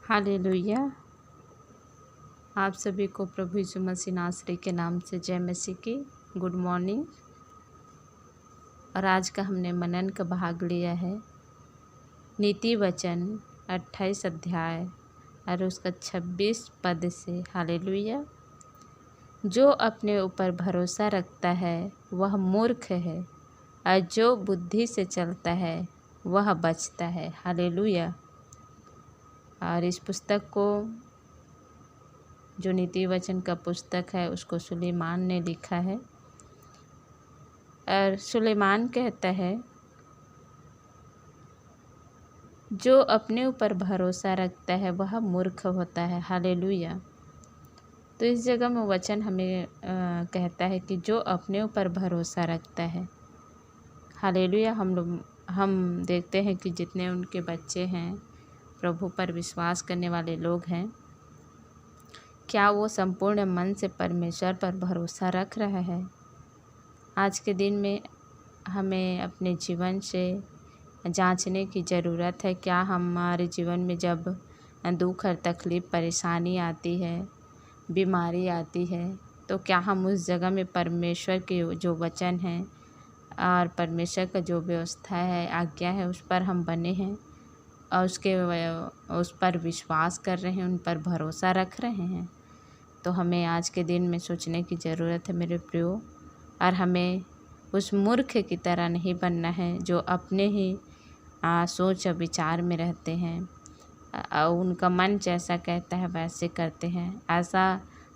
Hallelujah. आप सभी को प्रभु यीशु मसीह नासरी के नाम से जय मसीह की गुड मॉर्निंग। और आज का हमने मनन का भाग लिया है नीति वचन 28 अध्याय और उसका 26 पद से। हालेलुया। जो अपने ऊपर भरोसा रखता है वह मूर्ख है, और जो बुद्धि से चलता है वह बचता है। हालेलुया। और इस पुस्तक को, जो नीति वचन का पुस्तक है, उसको सुलेमान ने लिखा है। और सुलेमान कहता है, जो अपने ऊपर भरोसा रखता है वह मूर्ख होता है। हालेलुया। तो इस जगह में वचन हमें कहता है कि जो अपने ऊपर भरोसा रखता है। हालेलुया। हम देखते हैं कि जितने उनके बच्चे हैं, प्रभु पर विश्वास करने वाले लोग हैं, क्या वो संपूर्ण मन से परमेश्वर पर भरोसा रख रहा है? आज के दिन में हमें अपने जीवन से जांचने की ज़रूरत है। क्या हमारे जीवन में जब दुख और तकलीफ़, परेशानी आती है, बीमारी आती है, तो क्या हम उस जगह में परमेश्वर के जो वचन हैं और परमेश्वर का जो व्यवस्था है, आज्ञा है, उस पर हम बने हैं और उस पर विश्वास कर रहे हैं, उन पर भरोसा रख रहे हैं? तो हमें आज के दिन में सोचने की ज़रूरत है मेरे प्रियो। और हमें उस मूर्ख की तरह नहीं बनना है जो अपने ही सोच और विचार में रहते हैं, उनका मन जैसा कहता है वैसे करते हैं। ऐसा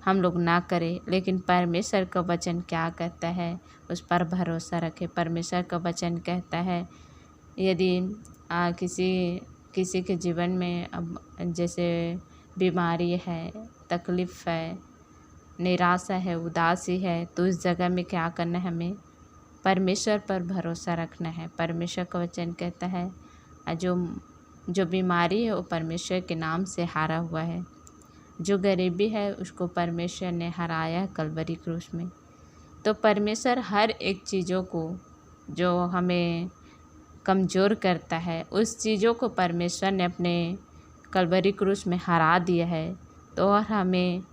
हम लोग ना करें, लेकिन परमेश्वर का वचन क्या कहता है उस पर भरोसा रखें। परमेश्वर का वचन कहता है, यदि किसी के जीवन में अब जैसे बीमारी है, तकलीफ़ है, निराशा है, उदासी है, तो इस जगह में क्या करना है? हमें परमेश्वर पर भरोसा रखना है। परमेश्वर का वचन कहता है, जो बीमारी है वो परमेश्वर के नाम से हारा हुआ है। जो गरीबी है उसको परमेश्वर ने हराया कलवरी क्रूस में। तो परमेश्वर हर एक चीज़ों को जो हमें कमज़ोर करता है, उस चीज़ों को परमेश्वर ने अपने कलवरी क्रूस में हरा दिया है। तो और हमें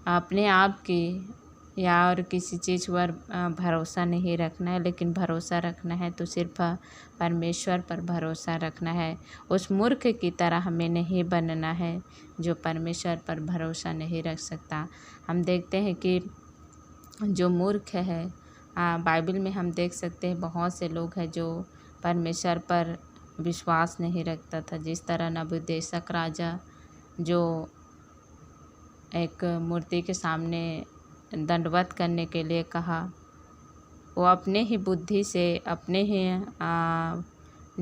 अपने आप की या और किसी चीज़ पर भरोसा नहीं रखना है, लेकिन भरोसा रखना है तो सिर्फ परमेश्वर पर भरोसा रखना है। उस मूर्ख की तरह हमें नहीं बनना है जो परमेश्वर पर भरोसा नहीं रख सकता। हम देखते हैं कि जो मूर्ख है, बाइबल में हम देख सकते हैं बहुत से लोग हैं जो परमेश्वर पर विश्वास नहीं रखता था। जिस तरह नबूकदनेस्सर राजा, जो एक मूर्ति के सामने दंडवत करने के लिए कहा, वो अपने ही बुद्धि से, अपने ही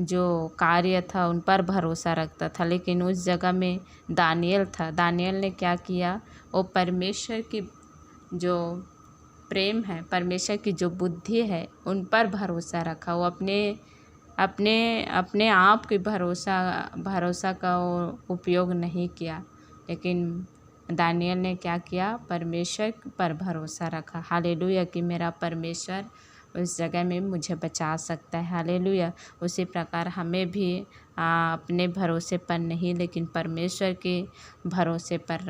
जो कार्य था उन पर भरोसा रखता था। लेकिन उस जगह में दानियल था। दानियल ने क्या किया? वो परमेश्वर की जो प्रेम है, परमेश्वर की जो बुद्धि है, उन पर भरोसा रखा। वो अपने आप के भरोसा का उपयोग नहीं किया, लेकिन दानियल ने क्या किया? परमेश्वर पर भरोसा रखा। हालेलुया। कि मेरा परमेश्वर उस जगह में मुझे बचा सकता है। हालेलुया। उसी प्रकार हमें भी अपने भरोसे पर नहीं, लेकिन परमेश्वर के भरोसे पर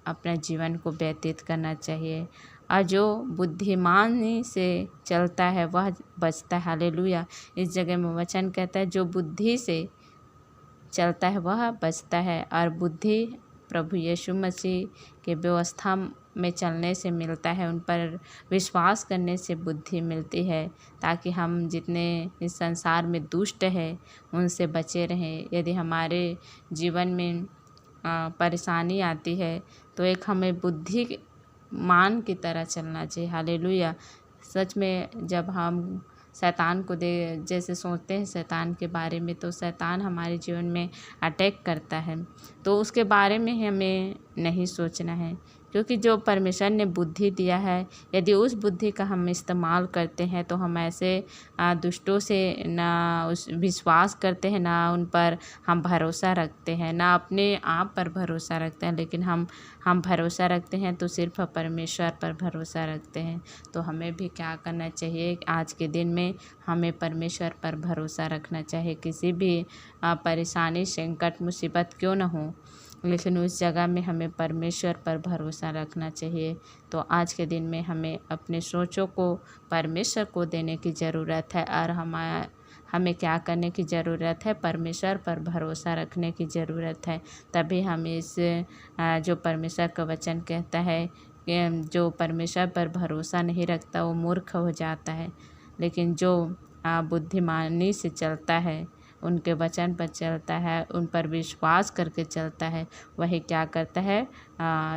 अपने जीवन को व्यतीत करना चाहिए। और जो बुद्धिमानी से चलता है वह बचता है। हालेलुया। इस जगह में वचन कहता है, जो बुद्धि से चलता है वह बचता है। और बुद्धि प्रभु यीशु मसीह के व्यवस्था में चलने से मिलता है, उन पर विश्वास करने से बुद्धि मिलती है, ताकि हम जितने इस संसार में दुष्ट है उनसे बचे रहें। यदि हमारे जीवन में परेशानी आती है तो एक हमें बुद्धिमान की तरह चलना चाहिए। हालेलुया। सच में जब हम शैतान को जैसे सोचते हैं शैतान के बारे में, तो शैतान हमारे जीवन में अटैक करता है, तो उसके बारे में हमें नहीं सोचना है, क्योंकि जो परमेश्वर ने बुद्धि दिया है, यदि उस बुद्धि का हम इस्तेमाल करते हैं तो हम ऐसे दुष्टों से ना उस विश्वास करते हैं, ना उन पर हम भरोसा रखते हैं, ना अपने आप पर भरोसा रखते हैं, लेकिन हम भरोसा रखते हैं तो सिर्फ परमेश्वर पर भरोसा रखते हैं। तो हमें भी क्या करना चाहिए, आज के दिन में हमें परमेश्वर पर भरोसा रखना चाहिए। किसी भी परेशानी, संकट, मुसीबत क्यों न हो, लेकिन उस जगह में हमें परमेश्वर पर भरोसा रखना चाहिए। तो आज के दिन में हमें अपने सोचों को परमेश्वर को देने की ज़रूरत है और हमें क्या करने की ज़रूरत है, परमेश्वर पर भरोसा रखने की ज़रूरत है। तभी हम इस जो परमेश्वर का वचन कहता है कि जो परमेश्वर पर भरोसा नहीं रखता वो मूर्ख हो जाता है, लेकिन जो बुद्धिमानी से चलता है, उनके वचन पर चलता है, उन पर विश्वास करके चलता है, वही क्या करता है,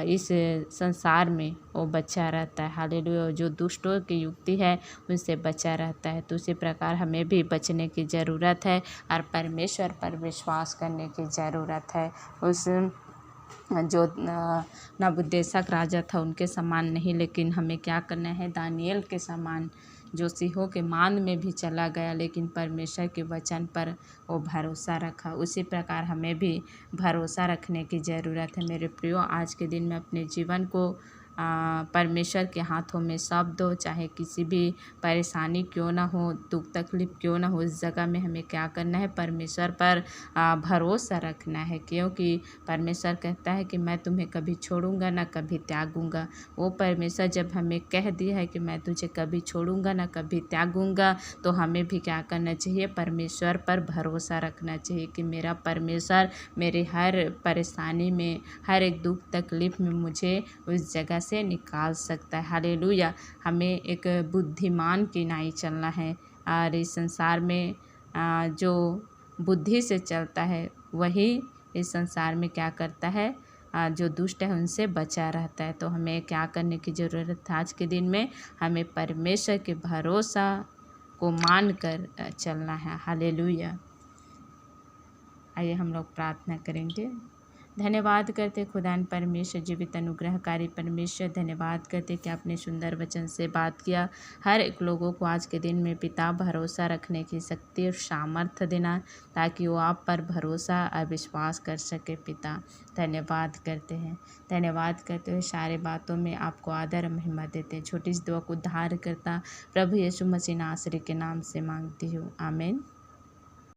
इस संसार में वो बचा रहता है। हालेलुया। जो दुष्टों की युक्ति है उनसे बचा रहता है। तो उसी प्रकार हमें भी बचने की ज़रूरत है और परमेश्वर पर विश्वास करने की ज़रूरत है। उस जो नबूकदनेस्सर राजा था उनके समान नहीं, लेकिन हमें क्या करना है, दानियेल के समान, जो सिंहों के मान में भी चला गया लेकिन परमेश्वर के वचन पर वो भरोसा रखा। उसी प्रकार हमें भी भरोसा रखने की ज़रूरत है। मेरे प्रियो, आज के दिन में अपने जीवन को परमेश्वर के हाथों में सौंप दो। चाहे किसी भी परेशानी क्यों ना हो, दुख तकलीफ क्यों ना हो, इस जगह में हमें क्या करना है, परमेश्वर पर भरोसा रखना है। क्योंकि परमेश्वर कहता है कि मैं तुम्हें कभी छोड़ूंगा ना कभी त्यागूंगा। वो परमेश्वर जब हमें कह दिया है कि मैं तुझे कभी छोड़ूंगा ना कभी त्यागूंगा, तो हमें भी क्या करना चाहिए, परमेश्वर पर भरोसा रखना चाहिए कि मेरा परमेश्वर मेरे हर परेशानी में, हर एक दुख तकलीफ में मुझे उस जगह से निकाल सकता है। हालेलुया। हमें एक बुद्धिमान की नाई चलना है और इस संसार में जो बुद्धि से चलता है वही इस संसार में क्या करता है, जो दुष्ट है उनसे बचा रहता है। तो हमें क्या करने की ज़रूरत है, आज के दिन में हमें परमेश्वर के भरोसा को मान कर चलना है। हालेलुया। आइए हम लोग प्रार्थना करेंगे। धन्यवाद करते खुदान परमेश्वर, जीवित अनुग्रहकारी परमेश्वर, धन्यवाद करते कि आपने सुंदर वचन से बात किया। हर एक लोगों को आज के दिन में पिता भरोसा रखने की शक्ति और सामर्थ्य देना, ताकि वो आप पर भरोसा और विश्वास कर सके। पिता धन्यवाद करते हैं, धन्यवाद करते हुए सारे बातों में आपको आदर महिमा देते हैं। छोटी सी दुआ को उद्धार करता प्रभु यीशु मसीह नासरी के नाम से मांगती हूँ, आमीन।